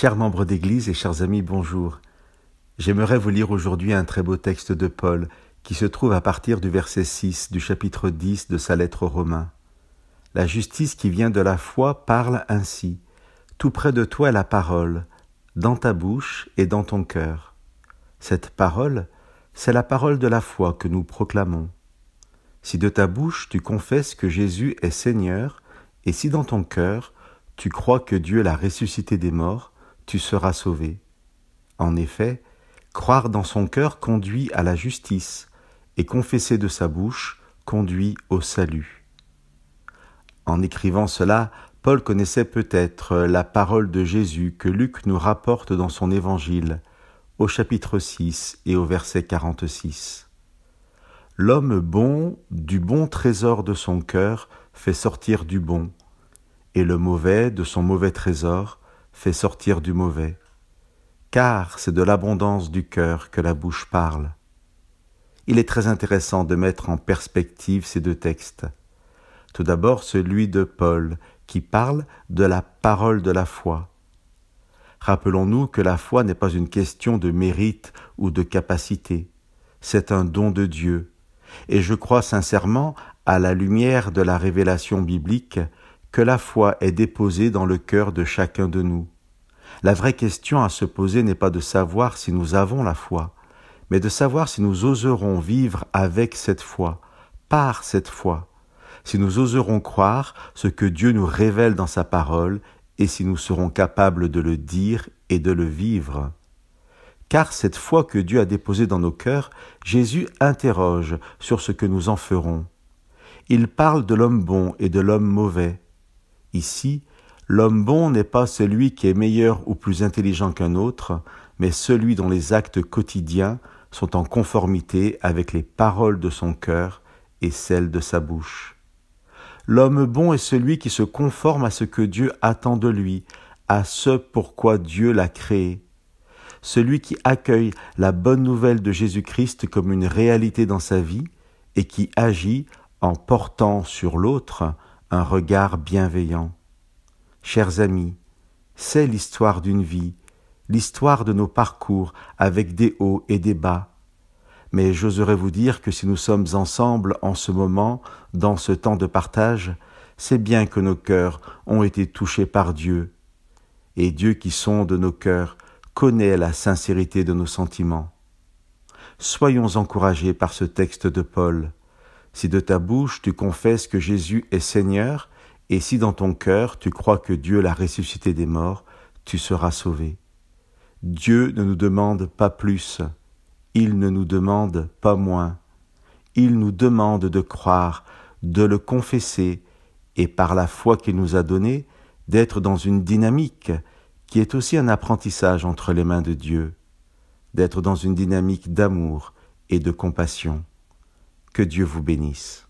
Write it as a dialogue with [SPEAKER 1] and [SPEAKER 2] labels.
[SPEAKER 1] Chers membres d'Église et chers amis, bonjour. J'aimerais vous lire aujourd'hui un très beau texte de Paul qui se trouve à partir du verset 6 du chapitre 10 de sa lettre aux Romains. La justice qui vient de la foi parle ainsi. Tout près de toi est la parole, dans ta bouche et dans ton cœur. Cette parole, c'est la parole de la foi que nous proclamons. Si de ta bouche tu confesses que Jésus est Seigneur, et si dans ton cœur tu crois que Dieu l'a ressuscité des morts, tu seras sauvé. En effet, croire dans son cœur conduit à la justice, et confesser de sa bouche conduit au salut. En écrivant cela, Paul connaissait peut-être la parole de Jésus que Luc nous rapporte dans son évangile, au chapitre 6 et au verset 46. L'homme bon, du bon trésor de son cœur, fait sortir du bon, et le mauvais, de son mauvais trésor, fait sortir du mauvais. Car c'est de l'abondance du cœur que la bouche parle. Il est très intéressant de mettre en perspective ces deux textes. Tout d'abord celui de Paul, qui parle de la parole de la foi. Rappelons-nous que la foi n'est pas une question de mérite ou de capacité. C'est un don de Dieu. Et je crois sincèrement, à la lumière de la révélation biblique, que la foi est déposée dans le cœur de chacun de nous. La vraie question à se poser n'est pas de savoir si nous avons la foi, mais de savoir si nous oserons vivre avec cette foi, par cette foi, si nous oserons croire ce que Dieu nous révèle dans sa parole et si nous serons capables de le dire et de le vivre. Car cette foi que Dieu a déposée dans nos cœurs, Jésus interroge sur ce que nous en ferons. Il parle de l'homme bon et de l'homme mauvais. Ici, l'homme bon n'est pas celui qui est meilleur ou plus intelligent qu'un autre, mais celui dont les actes quotidiens sont en conformité avec les paroles de son cœur et celles de sa bouche. L'homme bon est celui qui se conforme à ce que Dieu attend de lui, à ce pourquoi Dieu l'a créé. Celui qui accueille la bonne nouvelle de Jésus-Christ comme une réalité dans sa vie et qui agit en portant sur l'autre un regard bienveillant. Chers amis, c'est l'histoire d'une vie, l'histoire de nos parcours avec des hauts et des bas. Mais j'oserais vous dire que si nous sommes ensemble en ce moment, dans ce temps de partage, c'est bien que nos cœurs ont été touchés par Dieu. Et Dieu qui sonde nos cœurs connaît la sincérité de nos sentiments. Soyons encouragés par ce texte de Paul. Si de ta bouche tu confesses que Jésus est Seigneur, et si dans ton cœur tu crois que Dieu l'a ressuscité des morts, tu seras sauvé. Dieu ne nous demande pas plus, il ne nous demande pas moins. Il nous demande de croire, de le confesser, et par la foi qu'il nous a donnée, d'être dans une dynamique qui est aussi un apprentissage entre les mains de Dieu, d'être dans une dynamique d'amour et de compassion. Que Dieu vous bénisse.